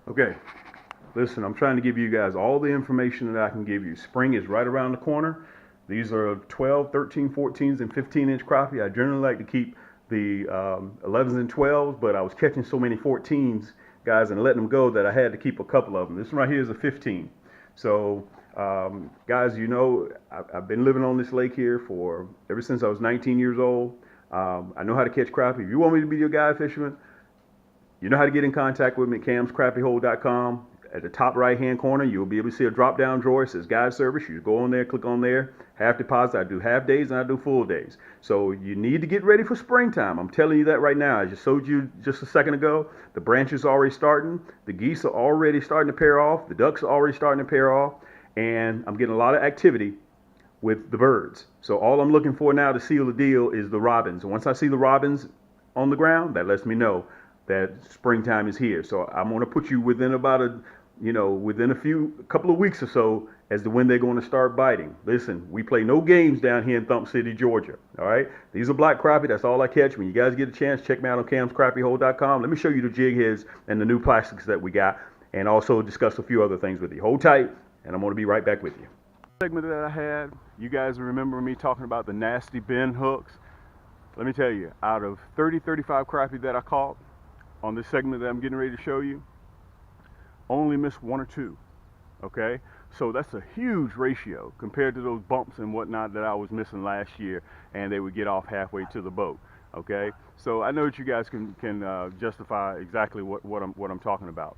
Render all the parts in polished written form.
Okay, listen, I'm trying to give you guys all the information that I can give you. Spring is right around the corner. These are 12, 13, 14s, and 15-inch crappie. I generally like to keep the 11s and 12s, but I was catching so many 14s, guys, and letting them go that I had to keep a couple of them. This one right here is a 15. So, guys, you know, I've been living on this lake here for ever since I was 19 years old. I know how to catch crappie. If you want me to be your guide fisherman, you know how to get in contact with me at camscrappyhole.com. At the top right hand corner, you'll be able to see a drop down drawer. It says guide service. You go on there, click on there. Half deposit. I do half days and I do full days. So you need to get ready for springtime. I'm telling you that right now. I just showed you just a second ago. The branches are already starting. The geese are already starting to pair off. The ducks are already starting to pair off. And I'm getting a lot of activity with the birds. So all I'm looking for now to seal the deal is the robins. And once I see the robins on the ground, that lets me know that springtime is here. So I'm going to put you within about within a couple of weeks or so as to when they're going to start biting. Listen, we play no games down here in Thump City, Georgia. All right. These are black crappie. That's all I catch. When you guys get a chance, check me out on camscrappyhole.com. Let me show you the jig heads and the new plastics that we got, and also discuss a few other things with you. Hold tight, and I'm going to be right back with you. Segment that I had, you guys remember me talking about the nasty bend hooks. Let me tell you, out of 30, 35 crappie that I caught on this segment that I'm getting ready to show you, only missed one or two. Okay, so that's a huge ratio compared to those bumps and whatnot that I was missing last year, and they would get off halfway to the boat. Okay, so I know that you guys can justify exactly what I'm talking about.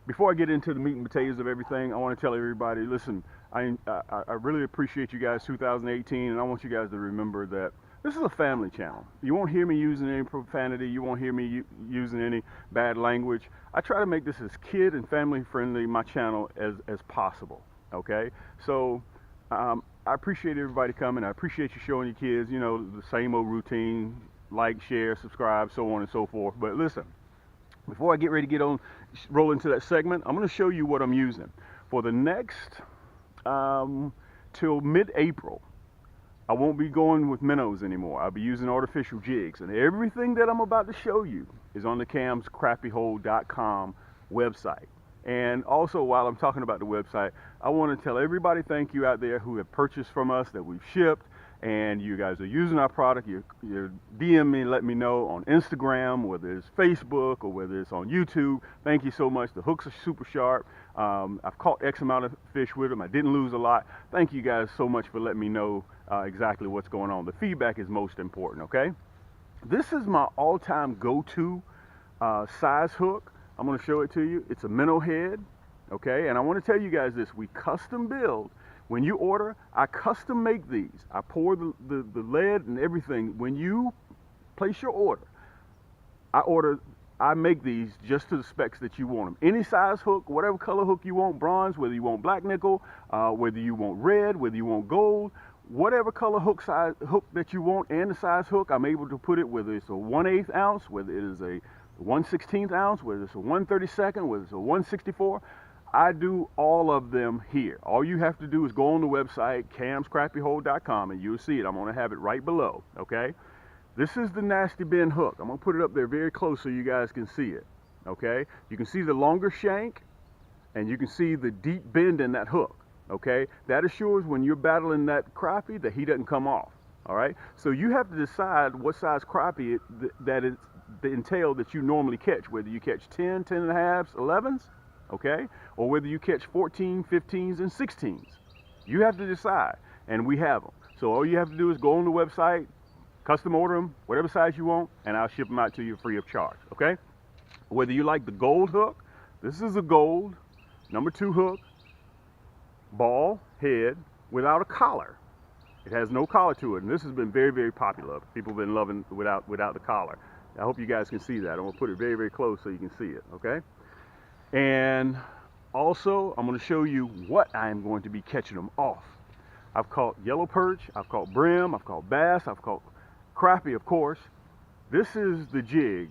Before I get into the meat and potatoes of everything, I want to tell everybody, listen, I really appreciate you guys 2018, and I want you guys to remember that this is a family channel. You won't hear me using any profanity. You won't hear me using any bad language. I try to make this as kid and family friendly, my channel, as possible. Okay? So I appreciate everybody coming. I appreciate you showing your kids, you know, the same old routine, like, share, subscribe, so on and so forth. But listen, before I get ready to roll into that segment, I'm going to show you what I'm using. For the next, till mid-April, I won't be going with minnows anymore. I'll be using artificial jigs. And everything that I'm about to show you is on the camscrappyhole.com website. And also, while I'm talking about the website, I want to tell everybody thank you out there who have purchased from us, that we've shipped, and you guys are using our product. You're DM me and let me know on Instagram, whether it's Facebook or whether it's on YouTube. Thank you so much. The hooks are super sharp. I've caught X amount of fish with them. I didn't lose a lot. Thank you guys so much for letting me know exactly what's going on. The feedback is most important, okay? This is my all-time go-to size hook. I'm going to show it to you. It's a minnow head, okay? And I want to tell you guys this. We custom build. When you order, I custom make these. I pour the lead and everything. When you place your order, I make these just to the specs that you want them. Any size hook, whatever color hook you want, bronze, whether you want black nickel, whether you want red, whether you want gold, whatever color hook that you want and the size hook, I'm able to put it, whether it's a 1/8 ounce, whether it is a 1/16 ounce, whether it's a 1/32, whether it's a 1/64. I do all of them here. All you have to do is go on the website, camscrappyhole.com, and you'll see it. I'm going to have it right below, okay? This is the nasty bend hook. I'm going to put it up there very close so you guys can see it, okay? You can see the longer shank, and you can see the deep bend in that hook, okay? That assures when you're battling that crappie that he doesn't come off, all right? So you have to decide what size crappie that is the entail that you normally catch, whether you catch 10, 10 and a halves, 11s, okay? Or whether you catch 14, 15s, and 16s. You have to decide, and we have them. So all you have to do is go on the website, custom order them, whatever size you want, and I'll ship them out to you free of charge, okay? Whether you like the gold hook, this is a gold #2 hook, ball head without a collar. It has no collar to it, and this has been very, very popular. People have been loving without the collar. I hope you guys can see that. I'm going to put it very, very close so you can see it, okay? And also, I'm going to show you what I am going to be catching them off. I've caught yellow perch, I've caught brim, I've caught bass, I've caught crappie, of course. This is the jig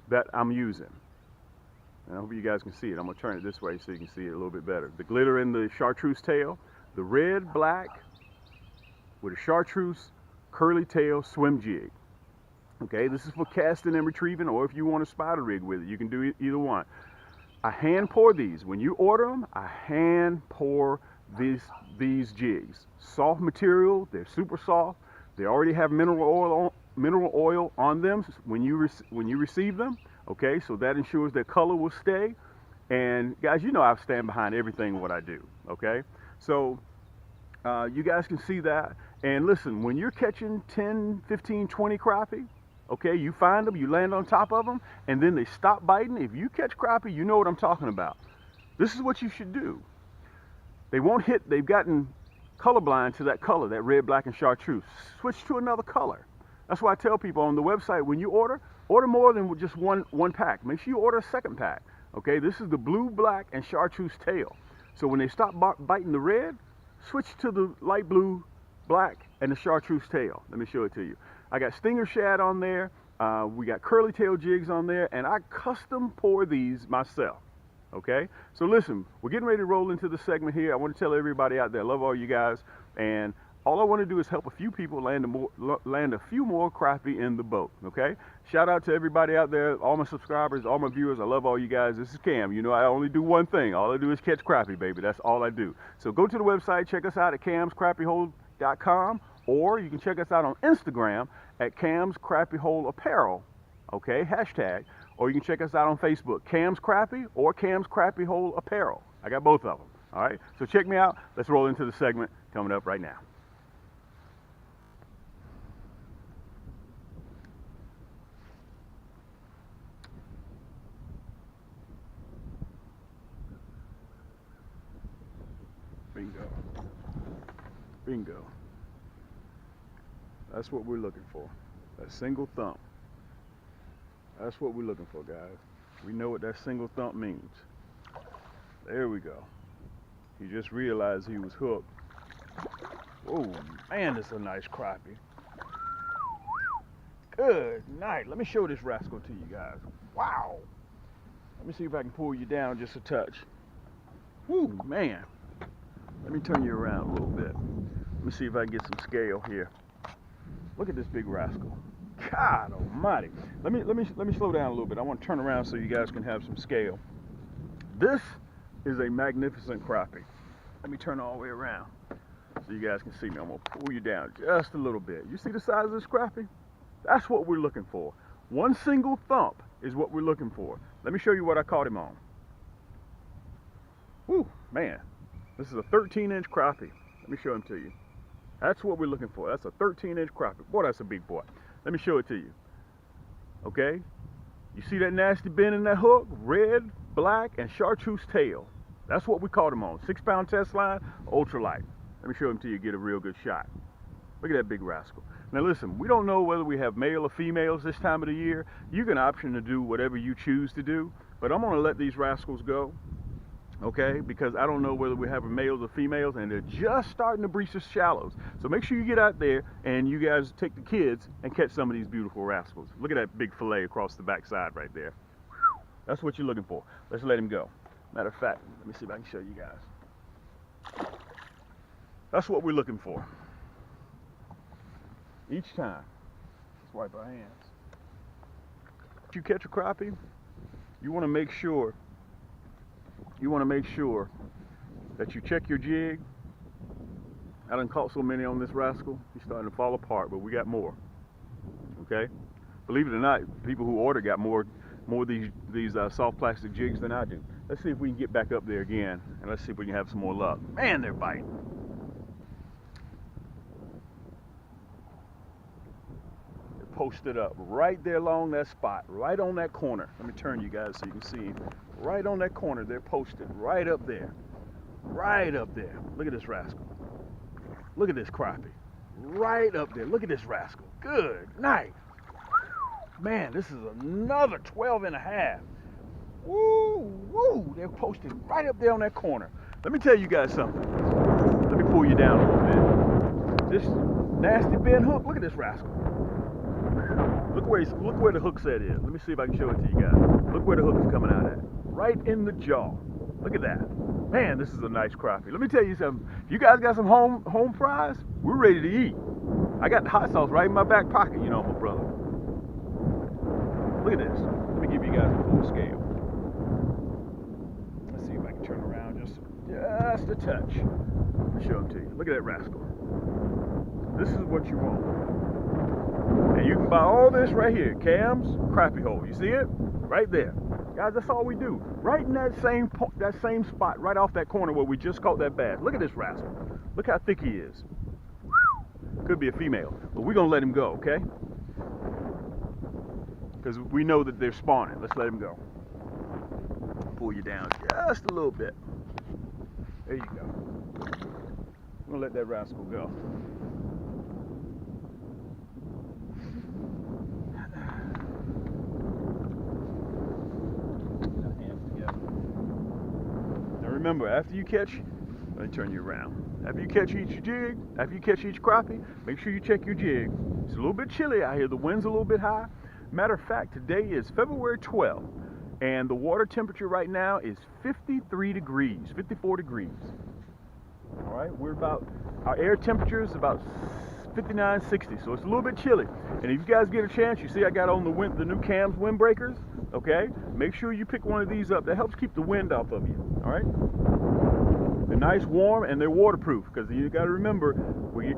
that I'm using. And I hope you guys can see it. I'm going to turn it this way so you can see it a little bit better. The glitter in the chartreuse tail, the red, black with a chartreuse curly tail swim jig. Okay, this is for casting and retrieving, or if you want a spider rig with it, you can do either one. I hand pour these. When you order them, I hand pour these jigs. Soft material, they're super soft. They already have mineral oil on them when you receive them. Okay, so that ensures their color will stay. And guys, you know I stand behind everything what I do. Okay, so you guys can see that. And listen, when you're catching 10, 15, 20 crappie, okay, you find them, you land on top of them, and then they stop biting. If you catch crappie, you know what I'm talking about. This is what you should do. They won't hit, they've gotten colorblind to that color, that red, black, and chartreuse. Switch to another color. That's why I tell people on the website, when you order more than just one pack. Make sure you order a second pack. Okay, this is the blue, black, and chartreuse tail. So when they stop biting the red, switch to the light blue, black, and the chartreuse tail. Let me show it to you. I got stinger shad on there. We got curly tail jigs on there, and I custom pour these myself. Okay, so listen, we're getting ready to roll into the segment here. I want to tell everybody out there, I love all you guys, and all I want to do is help a few people land a few more crappie in the boat. Okay, shout out to everybody out there, all my subscribers, all my viewers. I love all you guys. This is Cam. You know I only do one thing. All I do is catch crappie, baby. That's all I do. So go to the website, check us out at camscrappiehold.com, or you can check us out on Instagram at Cam's Crappie Hole Apparel. Okay, hashtag. Or you can check us out on Facebook, Cam's Crappie or Cam's Crappie Hole Apparel. I got both of them. All right, so check me out. Let's roll into the segment coming up right now. Bingo. Bingo. That's what we're looking for. That single thump. That's what we're looking for, guys. We know what that single thump means. There we go. He just realized he was hooked. Oh, man, that's a nice crappie. Good night. Let me show this rascal to you guys. Wow. Let me see if I can pull you down just a touch. Woo, man. Let me turn you around a little bit. Let me see if I can get some scale here. Look at this big rascal. God almighty. Let me slow down a little bit. I want to turn around so you guys can have some scale. This is a magnificent crappie. Let me turn all the way around so you guys can see me. I'm going to pull you down just a little bit. You see the size of this crappie? That's what we're looking for. One single thump is what we're looking for. Let me show you what I caught him on. Woo, man. This is a 13-inch crappie. Let me show him to you. That's what we're looking for. That's a 13-inch crappie. Boy, that's a big boy. Let me show it to you. Okay? You see that nasty bend in that hook? Red, black, and chartreuse tail. That's what we caught him on. 6-pound test line, ultralight. Let me show him to you, get a real good shot. Look at that big rascal. Now listen, we don't know whether we have male or females this time of the year. You can option to do whatever you choose to do, but I'm gonna let these rascals go. Okay, because I don't know whether we have males or females, and they're just starting to breach the shallows. So make sure you get out there and you guys take the kids and catch some of these beautiful rascals. Look at that big fillet across the backside right there. That's what you're looking for. Let's let him go. Matter of fact, let me see if I can show you guys. That's what we're looking for. Each time. Let's wipe our hands. If you catch a crappie, you want to make sure that you check your jig. I done caught so many on this rascal, he's starting to fall apart, but we got more. Okay? Believe it or not, people who order got more of these soft plastic jigs than I do. Let's see if we can get back up there again, and let's see if we can have some more luck. Man, they're biting. They're posted up right there along that spot, right on that corner. Let me turn you guys so you can see. Right on that corner, they're posted right up there. Right up there. Look at this rascal. Look at this crappie. Right up there. Look at this rascal. Good night. Man, this is another 12 and a half. Woo, woo. They're posted right up there on that corner. Let me tell you guys something. Let me pull you down a little bit. This nasty bend hook, look at this rascal. Look where the hook set is. Let me see if I can show it to you guys. Look where the hook is coming out at. Right in the jaw. Look at that. Man, this is a nice crappie. Let me tell you something. If you guys got some home fries, we're ready to eat. I got the hot sauce right in my back pocket, you know, my brother. Look at this. Let me give you guys a full scale. Let's see if I can turn around just a touch. I'll show them to you. Look at that rascal. This is what you want. And you can buy all this right here. Cam's crappie hole. You see it? Right there. Guys, that's all we do. Right in that same spot, right off that corner where we just caught that bass. Look at this rascal. Look how thick he is. Could be a female, but we're gonna let him go, okay? Because we know that they're spawning. Let's let him go. Pull you down just a little bit. There you go. I'm gonna let that rascal go. Now remember, after you catch, let me turn you around. After you catch each jig, after you catch each crappie, make sure you check your jig. It's a little bit chilly out here. The wind's a little bit high. Matter of fact, today is February 12th, and the water temperature right now is 53 degrees, 54 degrees. All right, our air temperature is about 59, 60, so it's a little bit chilly. And if you guys get a chance, you see I got on the new Cam's windbreakers, okay? Make sure you pick one of these up. That helps keep the wind off of you, all right? They're nice, warm, and they're waterproof, because you got to remember, we're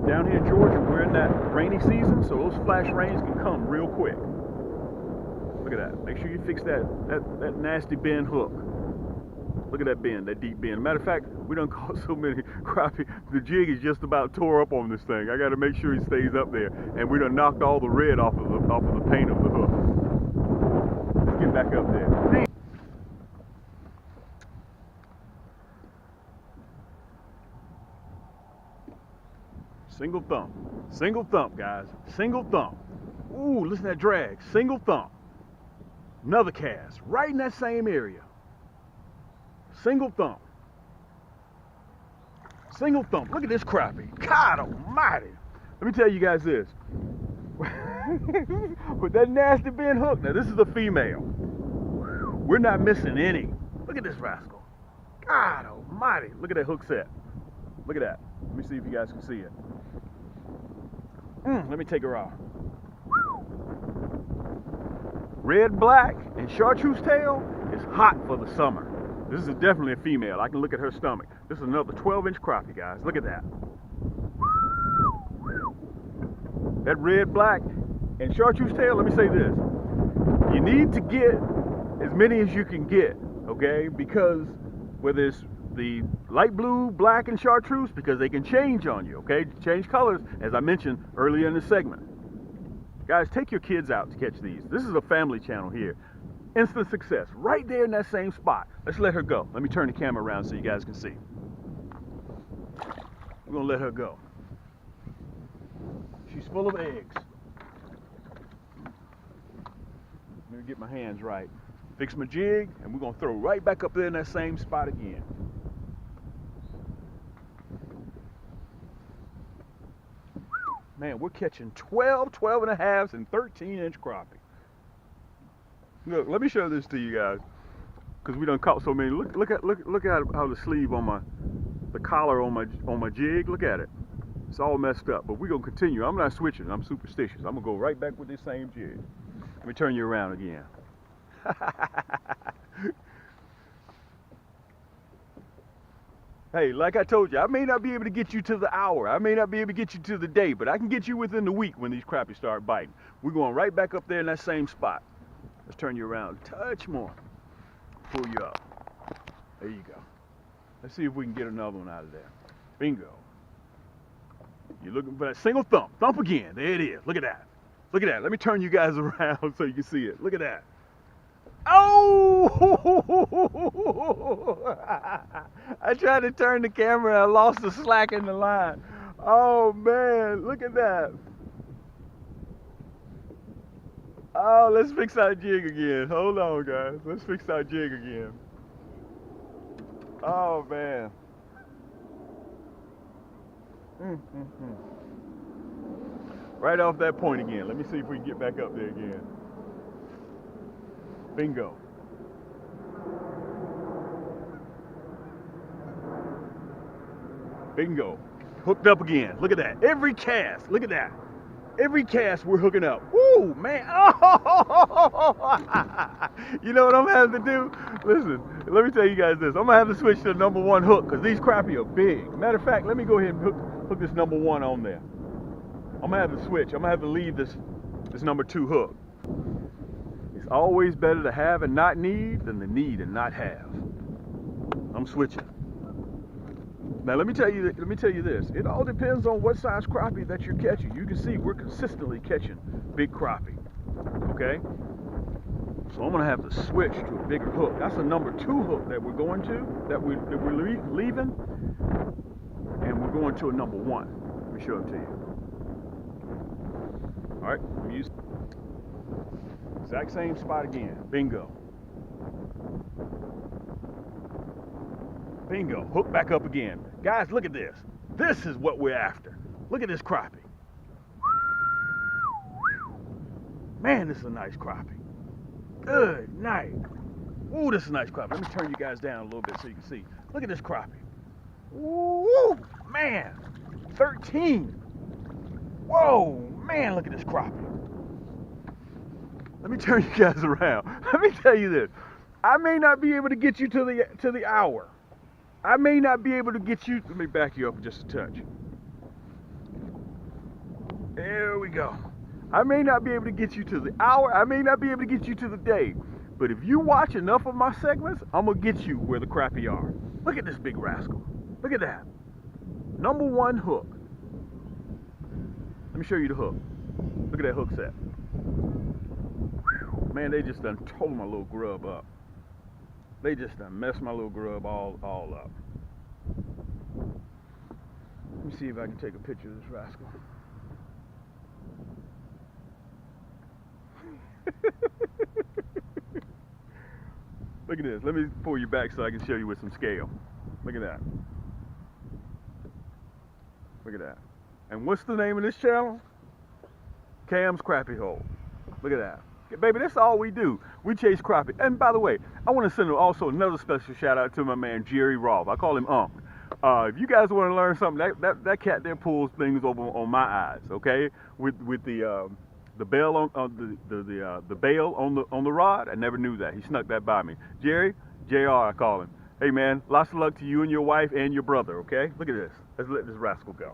down here in Georgia, we're in that rainy season, so those flash rains can come real quick. Look at that. Make sure you fix that nasty bend hook. Look at that bend, that deep bend. Matter of fact, we done caught so many crappie, the jig is just about tore up on this thing. I got to make sure he stays up there, and we done knocked all the red off of the paint of the hook. Let's get back up there. Single thump, guys. Single thump. Ooh, listen to that drag. Single thump. Another cast, right in that same area. Single thump. Single thump. Look at this crappie. God almighty. Let me tell you guys this. With that nasty bend hook, now this is a female. We're not missing any. Look at this rascal. God almighty. Look at that hook set. Look at that. Let me see if you guys can see it. Let me take her off. Red, black, and chartreuse tail is hot for the summer. This is definitely a female. I can look at her stomach. This is another 12-inch crappie, guys. Look at that. That red, black, and chartreuse tail, let me say this. You need to get as many as you can get, okay? Because whether it's the light blue, black, and chartreuse, because they can change on you, okay? Change colors, as I mentioned earlier in the segment. Guys, take your kids out to catch these. This is a family channel here. Instant success, right there in that same spot. Let's let her go. Let me turn the camera around so you guys can see. We're gonna let her go. She's full of eggs. Let me get my hands right. Fix my jig, and we're gonna throw right back up there in that same spot again. Man, we're catching 12, 12 and a halves, and 13-inch crappie. Look, let me show this to you guys, because we done caught so many. Look at how the sleeve on the collar on my jig. Look at it. It's all messed up, but we're gonna continue. I'm not switching. I'm superstitious. I'm gonna go right back with this same jig. Let me turn you around again. Hey, like I told you, I may not be able to get you to the hour. I may not be able to get you to the day, but I can get you within the week when these crappies start biting. We're going right back up there in that same spot. Let's turn you around a touch more. Pull you up. There you go. Let's see if we can get another one out of there. Bingo. You're looking for that single thump. Thump again. There it is. Look at that. Look at that. Let me turn you guys around so you can see it. Look at that. Oh! I tried to turn the camera and I lost the slack in the line. Oh man, look at that. Oh, let's fix our jig again. Hold on, guys. Let's fix our jig again. Oh man. Right off that point again. Let me see if we can get back up there again. Bingo. Bingo. Hooked up again. Look at that. Every cast. Look at that. Every cast we're hooking up. Woo, man. Oh, you know what I'm gonna have to do? Listen, let me tell you guys this. I'm gonna have to switch to the #1 hook because these crappie are big. Matter of fact, let me go ahead and hook this #1 on there. I'm gonna have to switch. I'm gonna have to leave this #2 hook. It's always better to have and not need than to need and not have. I'm switching. Now let me tell you this. It all depends on what size crappie that you're catching. You can see we're consistently catching big crappie. Okay? So I'm gonna have to switch to a bigger hook. That's a #2 hook that we're going to, that we're leaving, and we're going to a #1. Let me show it to you. All right, let me use exact same spot again. Bingo. Bingo. Hook back up again. Guys, look at this. This is what we're after. Look at this crappie. Man, this is a nice crappie. Good night. Ooh, this is a nice crappie. Let me turn you guys down a little bit so you can see. Look at this crappie. Ooh, man. 13. Whoa, man, look at this crappie. Let me turn you guys around. Let me tell you this. I may not be able to get you to the hour. I may not be able to get you. Let me back you up just a touch. There we go. I may not be able to get you to the hour. I may not be able to get you to the day. But if you watch enough of my segments, I'm going to get you where the crappie are. Look at this big rascal. Look at that. #1 hook. Let me show you the hook. Look at that hook set. Whew. Man, they just done tore my little grub up. They just done messed my little grub all up. Let me see if I can take a picture of this rascal. Look at this. Let me pull you back so I can show you with some scale. Look at that. Look at that. And what's the name of this channel? Cam's Crappie Hole. Look at that. Baby, that's all we do. We chase crappie. And by the way, I want to send also another special shout out to my man Jerry Rolfe. I call him Unc. If you guys want to learn something, that cat there pulls things over on my eyes. Okay, with the bail on the bail on the rod. I never knew that. He snuck that by me. Jerry, JR, I call him. Hey man, lots of luck to you and your wife and your brother. Okay, look at this. Let's let this rascal go.